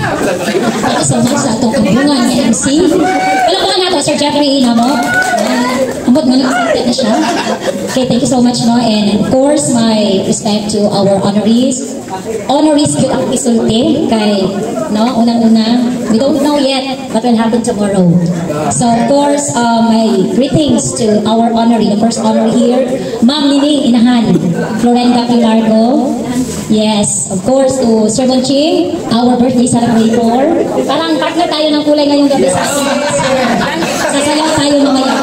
Thank you so much sa itong kabungan ni MC. Palakpakan nato, Sir Jeffrey, na mo. Ambot nga nag-accepted na siya. Okay, thank you so much, no? And of course, my respect to our honorees. Honorees ko ang isulti kay, no? Unang-una, we don't know yet what will happen tomorrow. So, of course, my greetings to our honoree, the first honoree here, Ma'am Nining Inahan, Florenda Pilardo. Yes, of course, to Sir Bonching, our birthday celebrator. Parang partner tayo ng kulay ngayong gabi sa ating mga sir. Sasayaw tayo mamaya.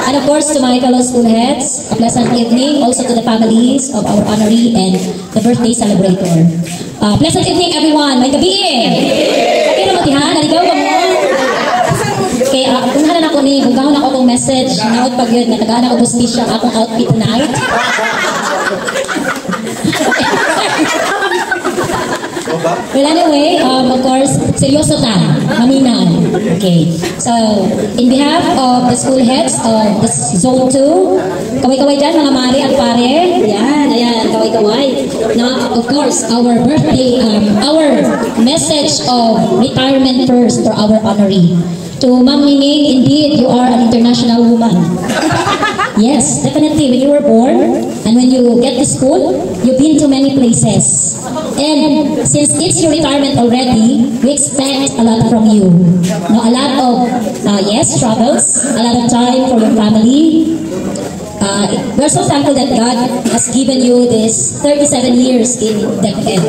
And of course, to my fellow school heads, a pleasant evening. Also to the families of our honoree and the birthday celebrator. Pleasant evening, everyone. May gabi eh. Okay na matihan. Naligaw ka mo. Okay, kunahan ako ni, bugahon ako akong message. Naot pag yun, natagaan ako bustisya akong outfit tonight. Well, anyway, of course, seryoso ta, maminaw. Okay. So, in behalf of the school heads of the Zone 2, kaway-kaway dyan, mga mari at pare. Yan, ayan, kaway-kaway. Now, of course, our birthday, our message of retirement first for our honoree. To Ma'am Nining, indeed, you are an international woman. Yes, definitely. When you were born and when you get to school, you've been to many places. And since it's your retirement already, we expect a lot from you. No, a lot of, yes, struggles, a lot of time for your family. We're so thankful that God has given you this 37 years in DepEd.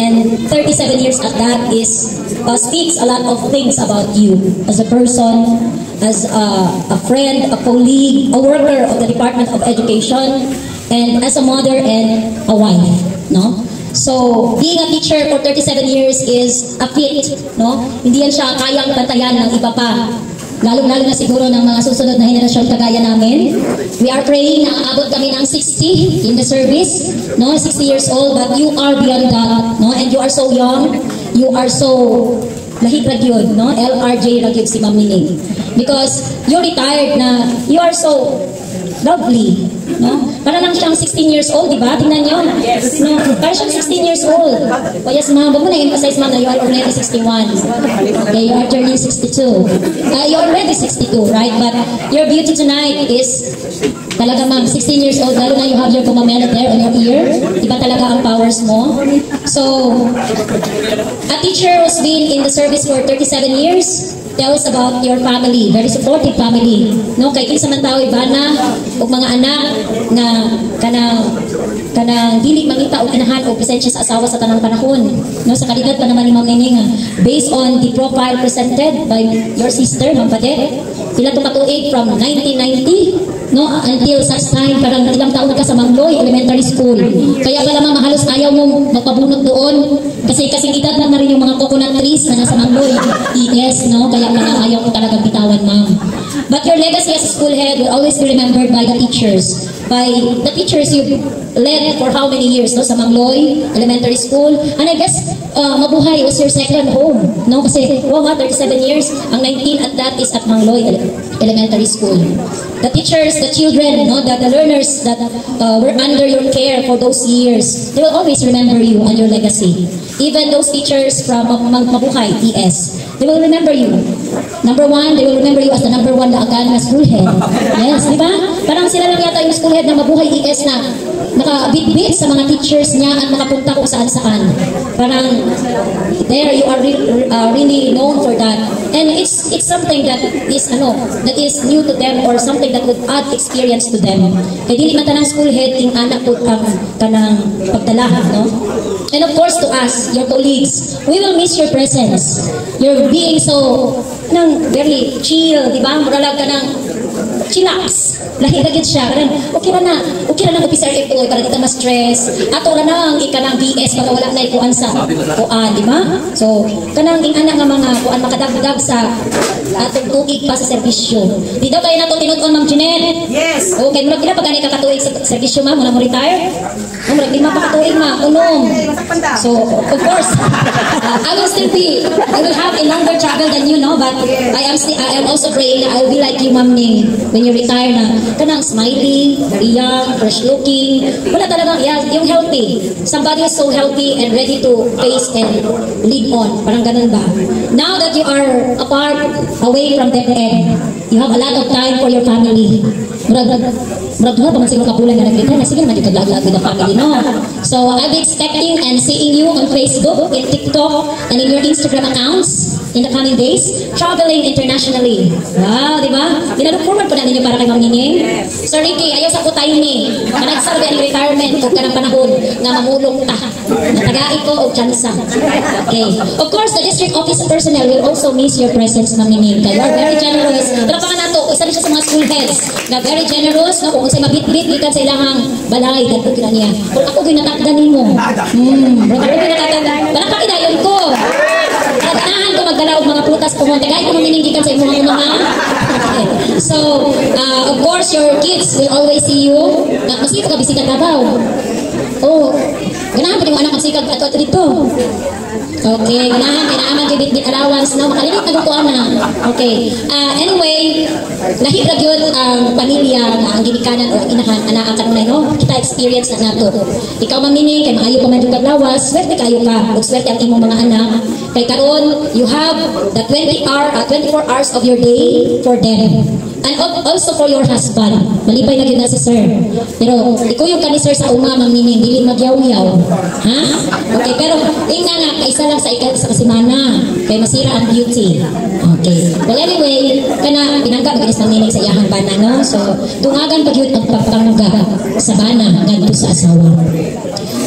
And 37 years at that is speaks a lot of things about you as a person, as a friend, a colleague, a worker of the Department of Education, and as a mother and a wife, no? So, being a teacher for 37 years is a feat, no? Hindi yan siya kayang bantayan ng iba pa. Lalo-lalo na siguro ng mga susunod na henerasyon kagaya namin. We are praying na aabot kami ng 60 in the service, no? 60 years old, but you are beyond that, no? And you are so young, you are so lahit ragyod, no? LRJ ragyod si Ma'am Nining. Because you're retired na, you are so lovely, no? Para lang siyang 16 years old, di ba? Tingnan niyo. Yes. No? Para siyang 16 years old. O yes, ma'am, wag mo na emphasize, ma'am, na you are already 61. Okay, you are turning 62. You're already 62, right? But your beauty tonight is talaga, ma'am, 16 years old, lalo na you have your pumamela there on your ear. Di ba talaga ang powers mo? So, a teacher who's been in the service for 37 years, tell us about your family, very supportive family. No, kay kinsa man tawo ibana ug mga anak nga kanang dili mangita og inahan o presensya sa asawa sa tanang panahon. No, sa kalidad pa naman ni Ma'am Nining, based on the profile presented by your sister, Ma'am Padet, pila to katuig from 1990, no, until such time parang ilang taon ka sa Mangloy Elementary School. Kaya pala ma'am, halos ayaw mo magpabunot doon kasi edad na rin yung mga coconut trees na nasa Mangloy ES, no? Kaya ayaw ko talagang bitawan, ma'am. But your legacy as a school head will always be remembered by the teachers. By the teachers you led for how many years, no? Sa Mangloy Elementary School. And I guess, Mabuhay was your second home, no? Kasi, wow, 37 years. Ang 19 at that is at Mangloy Elementary School. The teachers, the children, no? The learners that were under your care for those years, they will always remember you and your legacy. Even those teachers from Mabuhay ES, they will remember you. Number one, they will remember you as the number one Laagan na school head. Yes, di ba? Parang sila lang yata yung school head na Mabuhay ES na nakabit-bit sa mga teachers niya at nakapunta kung saan-saan. Parang there you are really known for that. And it's something that is new to them or something that would add experience to them. Kaya dili man tanang school head king anak po kanang pagdala, no? And of course to us, your colleagues, we will miss your presence. You're being so very chill, di ba? Muralag ka ng chillax. Lahiragit siya. Okay na officer FO para di ka ma-stress. Ato na nang ikanang BS para wala na ikuan sa kuan, di ba? So, kanang anak nga mga kuan makadagdag sa atong tuig pa sa serbisyo. Di daw kayo nato tinud-on, Ma'am Jeanette? Yes. Okay, murag pila pa gani ka katuig sa serbisyo, ma'am? Muna mo retire? Murag 5 pa katuig, ma'am. Unom. So, of course, I will have a longer travel than you, no? But I am also praying that I will be like you, Ma'am Ning. when you retire na kanang smiling, very young, fresh looking. Wala talaga, yeah, yung healthy. Somebody is so healthy and ready to face and lead on. Parang ganun ba? Now that you are apart, away from that end, you have a lot of time for your family. Murag pa man siguro kapulan na nag-retire na sige naman yung kadlag-lag with the family, no? So I'll be expecting and seeing you on Facebook, in TikTok, and in your Instagram accounts in the coming days, traveling internationally. Wow, di ba? Dinalook forward po na ninyo para kay Ma'am Nining. Sir Ricky, ayaw sa kutay ni. Managsabi ang retirement o kanang panahon nga mamulong ta. Natagain ko o tsansa. Okay. Of course, the district office personnel will also miss your presence, Ma'am Nining. You are very generous. Talapangan nato, isa rin siya sa mga school heads na very generous, no? Kung sa'y mabit-bit, ikan sa ilahang balay, ganito kina niya. Kung ako ginatakdanin mo. Kung ako ginatakdanin, parang pakidayon ko. Ganahan ko magdala og mga prutas pumunta. Kahit kung minindikan sa imong mga. So, of course, your kids will always see you. Mas ito ka bisita Davao. Oh, ganahan pa yung anak magsikag ato dito. Okay, ganahan, kinaaman yung bit allowance, no? Makalilit na gutuan na. Okay. Anyway, nahirag yun ang pamilya na ang ginikanan o inahan, anaan kanunay, no? Kita experience na nato. Ikaw mamini, kay maayo pa man yung kadlawas, swerte kayo ka. Huwag swerte ang imong mga anak. Kay karon, you have the 24 hours of your day for them. And also for your husband. Malipay na yun na si sir. Pero, ikaw yung kani sir sa uma, mamini, dili magyaw-yaw. Ha? Okay, pero, tingnan nga, kaisa lang sa kasimana. Kay masira ang beauty. Okay. Well, anyway, kana, pinangga, magalis ng ninig sa iyahang bana, no? So, tungagan pag yun ang pagpangaga sa bana, ganito sa asawa.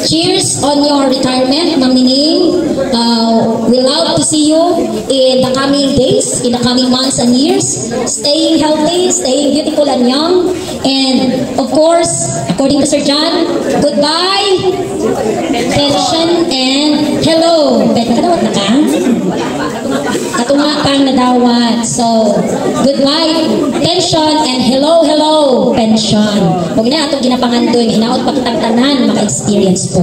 Cheers on your retirement, Ma'am Nining. We love to see you in the coming days, in the coming months and years. Staying healthy, staying beautiful and young. And, of course, according to Sir John, goodbye, pension, and hello. Pwede ka dawat na ka? Katunga kang nadawat. So, goodbye, pension, and hello, pension. Huwag na itong ginapangandoy, hinaot pa kitang tanan, maka-experience po.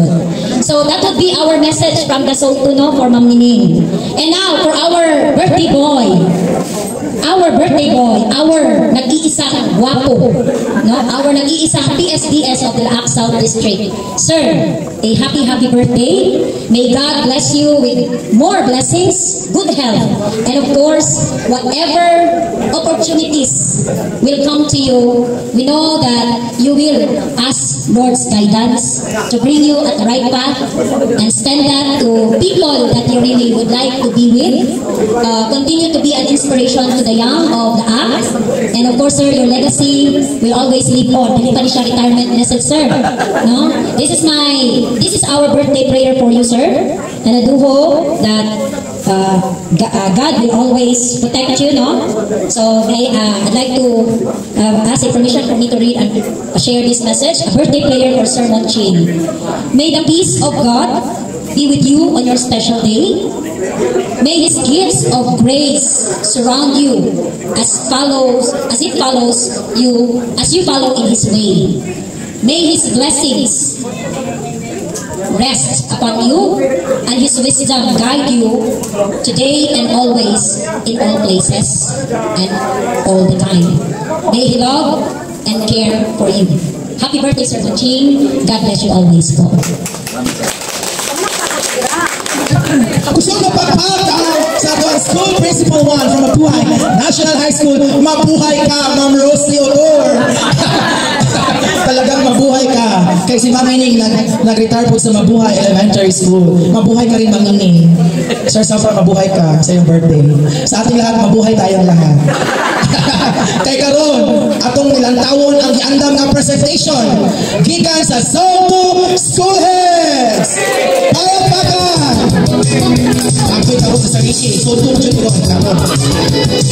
So, that would be our message from the Soul to No for Ma'am Nining. And now, for our birthday boy. Our nag-iisang guwapo, no? Our nag-iisang PSDS of the Laak South District. Sir, a happy birthday. May God bless you with more blessings, good health, and of course, whatever opportunities will come to you, we know that you will ask Lord's guidance to bring you at the right path and stand up to people that you really would like to be with. Continue to be an inspiration to the young of the act, and of course, sir, your legacy will always live on. Hindi pa rin siya retirement message, sir. No? This is our birthday prayer for you, sir. And I do hope that God will always protect you, no? So, I'd like to ask permission for me to read and share this message. A birthday prayer for Sir Monchin. May the peace of God be with you on your special day. May His gifts of grace surround you as you follow in His way. May His blessings rest upon you and His wisdom guide you today and always in all places and all the time. May He love and care for you. Happy birthday, Sir Monchin. God bless you always po. Gusto ko pagpata sa ato school principal 1 from Mabuhay National High School. Mabuhay ka, Ma'am Rosie Odor. Talagang mabuhay ka. Kaya si Ma'am Nining nag-retire po sa Mabuhay Elementary School. Mabuhay ka rin, Ma'am Nining. Sir Safra, mabuhay ka sa iyong birthday. Sa ating lahat, mabuhay tayong lahat. Kay karon, atong ilang taon ang giandam nga presentation gikan sa Soto School Heads. Palakpakan! Ako ito sa sarili. Soto mo dyan ko.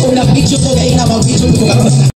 Kung nag-video ko, kaya nga mag-video ko.